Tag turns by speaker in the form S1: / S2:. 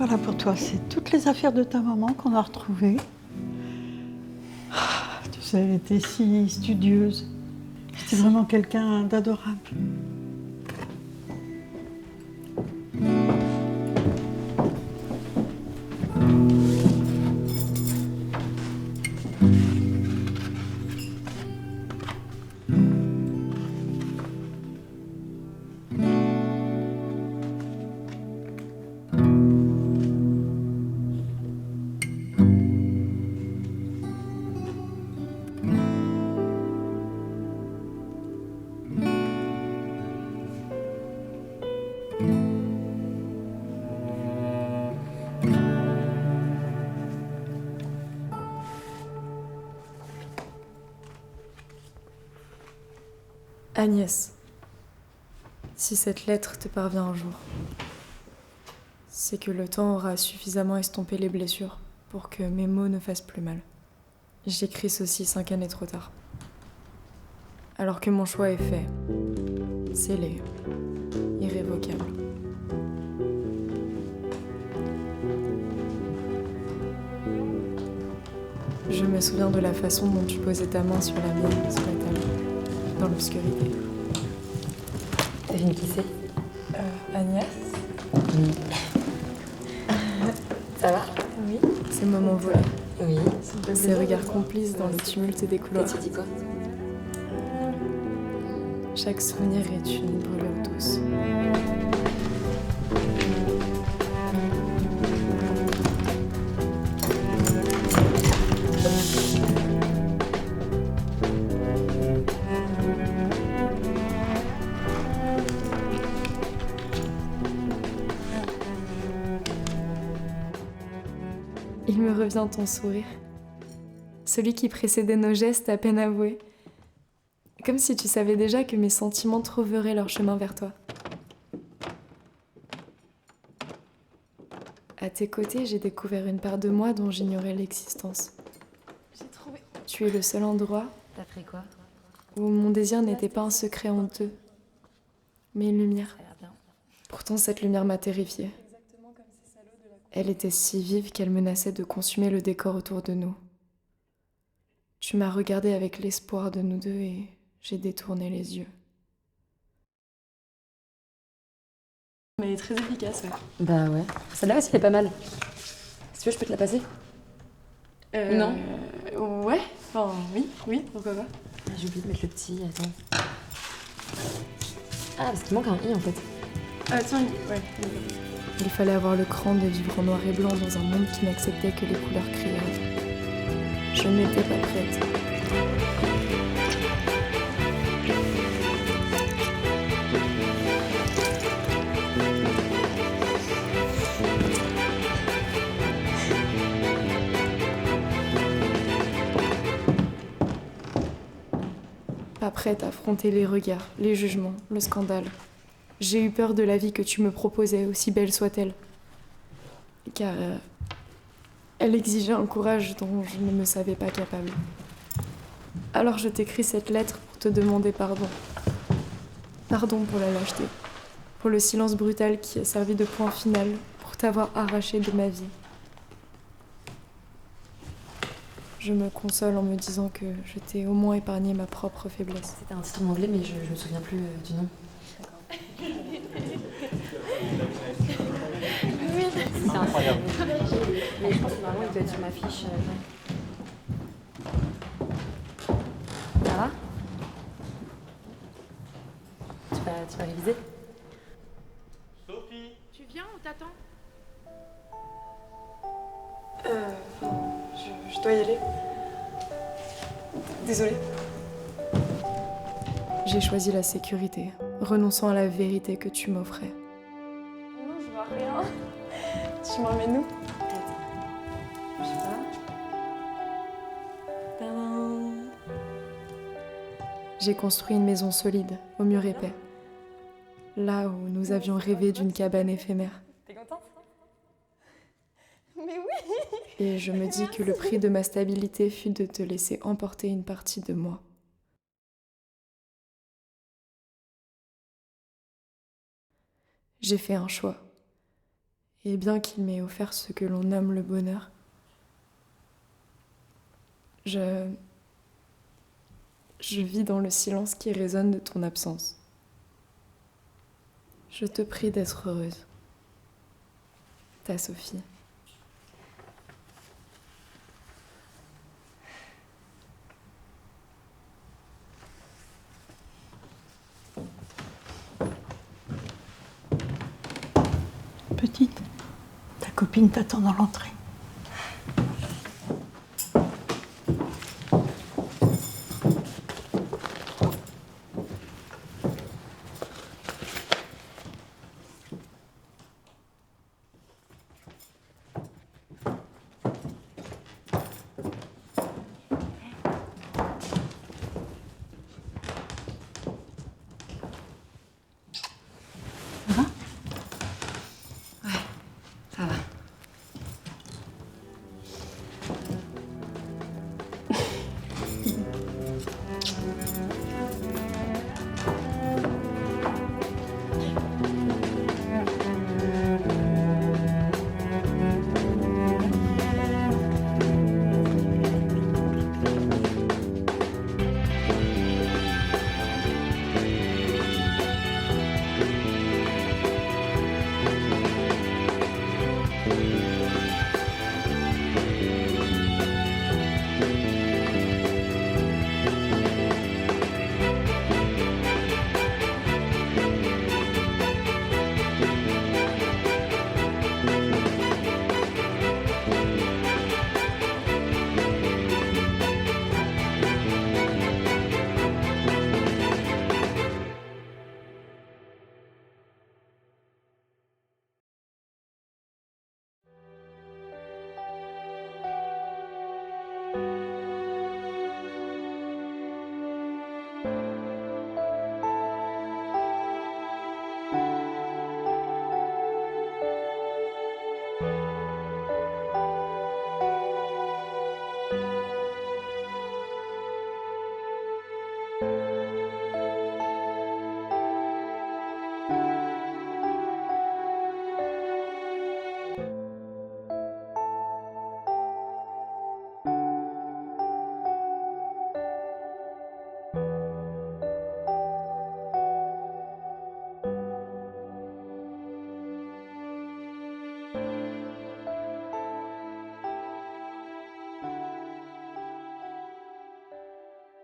S1: Voilà pour toi, c'est toutes les affaires de ta maman qu'on a retrouvées. Ah, tu sais, elle était si studieuse. C'était vraiment quelqu'un d'adorable.
S2: Agnès, si cette lettre te parvient un jour, c'est que le temps aura suffisamment estompé les blessures pour que mes mots ne fassent plus mal. J'écris ceci 5 années trop tard. Alors que mon choix est fait, scellé, irrévocable. Je me souviens de la façon dont tu posais ta main sur la mienne, sur la table, dans l'obscurité.
S3: Devine qui c'est?
S2: Agnès?
S3: Ça va?
S2: Oui. Ces moments volés.
S3: Oui.
S2: Ces regards complices dans le tumulte des couloirs.
S3: Tu dis quoi?
S2: Chaque souvenir est une brûlure douce. Il me revient ton sourire, celui qui précédait nos gestes à peine avoués, comme si tu savais déjà que mes sentiments trouveraient leur chemin vers toi. À tes côtés, j'ai découvert une part de moi dont j'ignorais l'existence.
S3: J'ai trouvé.
S2: Tu es le seul endroit
S3: T'as pris quoi?
S2: où mon désir n'était pas un secret honteux, mais une lumière.
S3: Ça a l'air bien.
S2: Pourtant, cette lumière m'a terrifiée. Elle était si vive qu'elle menaçait de consumer le décor autour de nous. Tu m'as regardé avec l'espoir de nous deux et j'ai détourné les yeux. Mais elle est très efficace, ouais.
S3: Bah ouais. Celle-là aussi, elle est pas mal. Si tu veux, je peux te la passer? Non.
S2: Ouais, enfin oui, pourquoi pas.
S3: Ah, j'ai oublié de mettre le petit, attends. Ah, parce qu'il manque un i en fait.
S2: Ah tiens, ouais. Il fallait avoir le cran de vivre en noir et blanc dans un monde qui n'acceptait que les couleurs criardes. Je n'étais pas prête. Pas prête à affronter les regards, les jugements, le scandale. J'ai eu peur de la vie que tu me proposais, aussi belle soit-elle. Car elle exigeait un courage dont je ne me savais pas capable. Alors je t'écris cette lettre pour te demander pardon. Pardon pour la lâcheté, pour le silence brutal qui a servi de point final, pour t'avoir arraché de ma vie. Je me console en me disant que je t'ai au moins épargné ma propre faiblesse.
S3: C'était un titre en anglais, mais je me souviens plus du nom.
S4: Oui.
S3: C'est incroyable. Mais je pense que normalement, il doit être sur ma fiche. Ça va? Tu vas réviser?
S4: Sophie, tu viens, on t'attend.
S2: Je dois y aller. Désolée. J'ai choisi la sécurité, renonçant à la vérité que tu m'offrais. Non, je vois rien. Tu m'emmènes où?
S3: Je sais pas.
S2: Tadam. J'ai construit une maison solide, au mur épais. Là où nous avions rêvé d'une cabane éphémère.
S3: T'es contente?
S4: Mais oui.
S2: Et je me dis que le prix de ma stabilité fut de te laisser emporter une partie de moi. J'ai fait un choix. Et bien qu'il m'ait offert ce que l'on nomme le bonheur, je vis dans le silence qui résonne de ton absence. Je te prie d'être heureuse. Ta Sophie.
S1: Petite, ta copine t'attend dans l'entrée.
S3: Ça va.